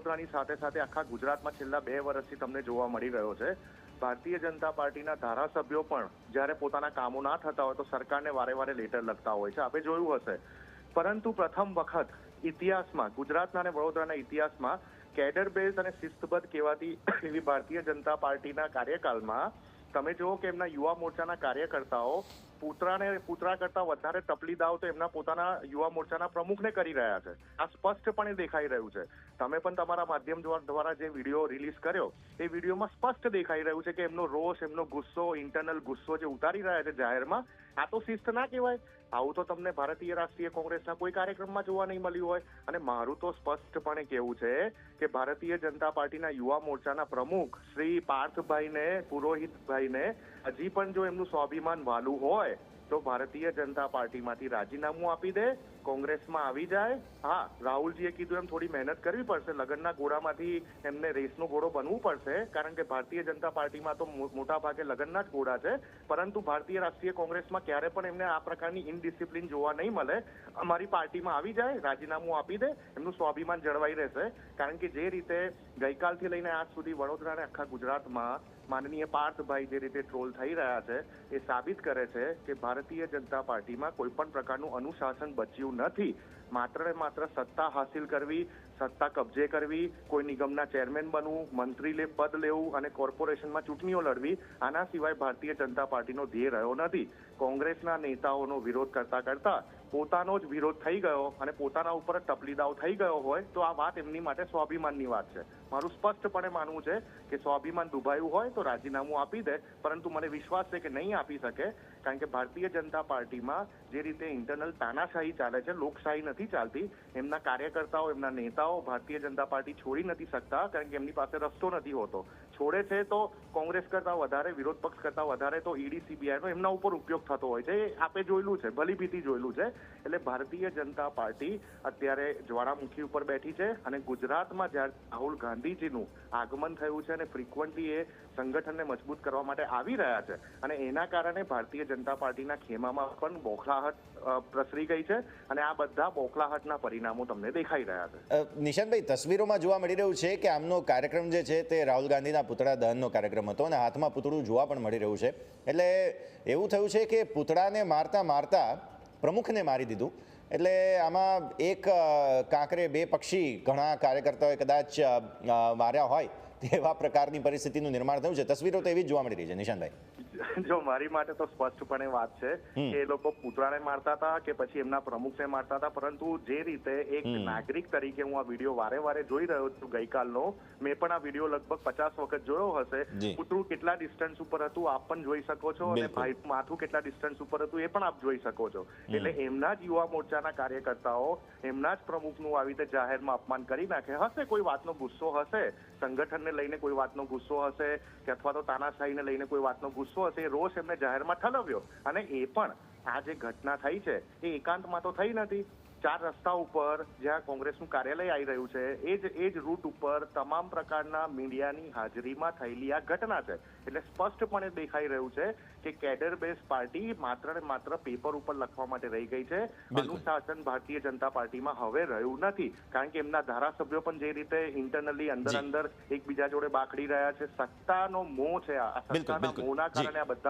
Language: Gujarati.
વડોદરાની સાથે સાથે આખા ગુજરાતમાં છેલ્લા 2 વર્ષથી તમને જોવા મળી રહ્યો છે. ભારતીય જનતા પાર્ટીના ધારાસભ્યો પણ જ્યારે પોતાના કામો ના થતા હોય તો સરકારને વારે વારે લેટર લખતા હોય છે. આપણે જોયું હશે. પરંતુ પ્રથમ વખત ઇતિહાસમાં, ગુજરાતના અને વડોદરાના ઇતિહાસમાં કેડર બેઝ અને શિસ્તબદ્ધ કહેવાતી એવી ભારતીય જનતા પાર્ટીના કાર્યકાળમાં તમે જુઓ કે એમના યુવા મોરચાના કાર્યકર્તાઓ પૂતળા કરતા વધારે ટપલી દાવ તો એમના પોતાના યુવા મોરચાના પ્રમુખને કરી રહ્યા છે. આ સ્પષ્ટપણે દેખાઈ રહ્યું છે. તમે પણ તમારા માધ્યમ દ્વારા જે વિડીયો રિલીઝ કર્યો એ વિડીયોમાં સ્પષ્ટ દેખાઈ રહ્યું છે કે એમનો રોષ, એમનો ગુસ્સો, ઇન્ટરનલ ગુસ્સો જે ઉતારી રહ્યા છે જાહેરમાં, આ તો શિસ્ત ના કહેવાય. આવું તો તમને ભારતીય રાષ્ટ્રીય કોંગ્રેસના કોઈ કાર્યક્રમમાં જોવા નહીં મળ્યું હોય. અને મારું તો સ્પષ્ટપણે કહેવું છે કે ભારતીય જનતા પાર્ટીના યુવા મોરચાના પ્રમુખ શ્રી પાર્થભાઈને, પુરોહિતભાઈને હજી પણ જો એમનું સ્વાભિમાન વાલું હોય તો ભારતીય જનતા પાર્ટીમાંથી રાજીનામું આપી દે, કોંગ્રેસમાં આવી જાય. હા, રાહુલજીએ કીધું એમ થોડી મહેનત કરવી પડશે, લગ્નના ઘોડામાંથી એમને રેસનો ઘોડો બનવું પડશે, કારણ કે ભારતીય જનતા પાર્ટીમાં તો મોટા ભાગે લગ્નના જ ઘોડા છે. પરંતુ ભારતીય રાષ્ટ્રીય કોંગ્રેસમાં ક્યારે પણ એમને આ પ્રકારની ઇનડિસિપ્લિન જોવા નહીં મળે. અમારી પાર્ટીમાં આવી જાય, રાજીનામું આપી દે, એમનું સ્વાભિમાન જળવાઈ રહેશે. કારણ કે જે રીતે ગઈકાલથી લઈને આજ સુધી વડોદરા અને આખા ગુજરાતમાં માનનીય પાર્થભાઈ જે રીતે ટ્રોલ થઈ રહ્યા છે એ સાબિત કરે છે કે ભારતીય જનતા પાર્ટીમાં કોઈ પણ પ્રકારનું અનુશાસન બચ્યું નથી. માત્ર ને માત્ર સત્તા હાસિલ કરવી, સત્તા કબજે કરવી, કોઈ નિગમના ચેરમેન બનવું, મંત્રી પદ લેવું અને કોર્પોરેશનમાં ચૂંટણીઓ લડવી, આના સિવાય ભારતીય જનતા પાર્ટીનો ધ્યેય રહ્યો નથી. કોંગ્રેસના નેતાઓનો વિરોધ કરતા કરતા પોતાનો જ વિરોધ થઈ ગયો અને પોતાના ઉપર ટપલીદાવ થઈ ગયો હોય તો આ વાત એમની માટે સ્વાભિમાનની વાત છે. મારું સ્પષ્ટપણે માનવું છે કે સ્વાભિમાન દુભાયું હોય તો રાજીનામું આપી દે, પરંતુ મને વિશ્વાસ છે કે નહીં આપી શકે. કારણ કે ભારતીય જનતા પાર્ટીમાં જે રીતે ઇન્ટરનલ તાનાશાહી ચાલે છે, લોકશાહી નથી ચાલતી. એમના કાર્યકર્તાઓ, એમના નેતાઓ ભારતીય જનતા પાર્ટી છોડી નથી શકતા, કારણ કે એમની પાસે રસ્તો નથી હોતો. છોડે છે તો કોંગ્રેસ કરતા વધારે, વિરોધ પક્ષ કરતા વધારે તો ઈડી, સીબીઆઈનો એમના ઉપર ઉપયોગ થતો હોય છે. એ આપણે જોયેલું છે, ભલીભીતી જોયેલું છે. એટલે ભારતીય જનતા પાર્ટી અત્યારે જ્વાળામુખી ઉપર બેઠી છે અને ગુજરાતમાં જ્યારે રાહુલ ગાંધીજીનું આગમન થયું છે અને ફ્રિકવન્ટલી એ સંગઠનને મજબૂત કરવા માટે આવી રહ્યા છે અને એના કારણે ભારતીય જનતા પાર્ટીના ખેમામાં પણ બોખલાહટ પ્રસરી ગઈ છે અને આ બધા બોખલાહટના પરિણામો તમને દેખાઈ રહ્યા છે. નિશાંતભાઈ, તસવીરોમાં જોવા મળી રહ્યું છે કે આમનો કાર્યક્રમ જે છે તે રાહુલ ગાંધીના પૂતળા દહનનો કાર્યક્રમ હતો અને હાથમાં પૂતળું જોવા પણ મળી રહ્યું છે. એટલે એવું થયું છે કે પૂતળાને મારતા મારતા પ્રમુખને મારી દીધું. એટલે આમાં એક કાંકરે બે પક્ષી ઘણા કાર્યકર્તાઓએ કદાચ માર્યા હોય તેવા પ્રકારની પરિસ્થિતિનું નિર્માણ થયું છે. તસવીરો તો એવી જ જોવા મળી રહી છે. નિશાંતભાઈ, જો મારી માટે તો સ્પષ્ટપણે વાત છે કે એ લોકો પૂતળાને મારતા હતા કે પછી એમના પ્રમુખને મારતા હતા. પરંતુ જે રીતે એક નાગરિક તરીકે હું આ વિડીયો વારે વારે જોઈ રહ્યો છું ગઈકાલનો, મેં પણ આ વિડીયો લગભગ 50 વખત જોયો હશે. પૂતળું કેટલા ડિસ્ટન્સ ઉપર હતું આપ પણ જોઈ શકો છો અને ભાઈ માથું કેટલા ડિસ્ટન્સ ઉપર હતું એ પણ આપ જોઈ શકો છો. એટલે એમના જ યુવા મોરચાના કાર્યકર્તાઓ એમના જ પ્રમુખનું આવી રીતે જાહેરમાં અપમાન કરી નાખે. હશે કોઈ વાતનો ગુસ્સો હશે, સંગઠનને લઈને કોઈ વાતનો ગુસ્સો હશે કે અથવા તો તાનાશાહીને લઈને કોઈ વાતનો ગુસ્સો હશે. રોષ એમને જાહેરમાં ઠલવ્યો અને એ પણ આ જે ઘટના થઈ છે એ એકાંતમાં તો થઈ નથી. 4 રસ્તા ઉપર જ્યાં કોંગ્રેસનું કાર્યાલય આવી રહ્યું છે એ જ રૂટ ઉપર તમામ પ્રકારના મીડિયાની હાજરીમાં થયેલી આ ઘટના છે. એટલે સ્પષ્ટપણે દેખાઈ રહ્યું છે કે કેડર બેઝ પાર્ટી માત્ર ને માત્ર પેપર ઉપર લખવા માટે રહી ગઈ છે. અનુશાસન ભારતીય જનતા પાર્ટીમાં હવે રહ્યું નથી. કારણ કે એમના ધારાસભ્યો પણ જે રીતે ઇન્ટરનલી અંદર એકબીજા જોડે બાખડી રહ્યા છે, સત્તાનો મોહ છે. આ સત્તાના મોહના કારણે આ બધા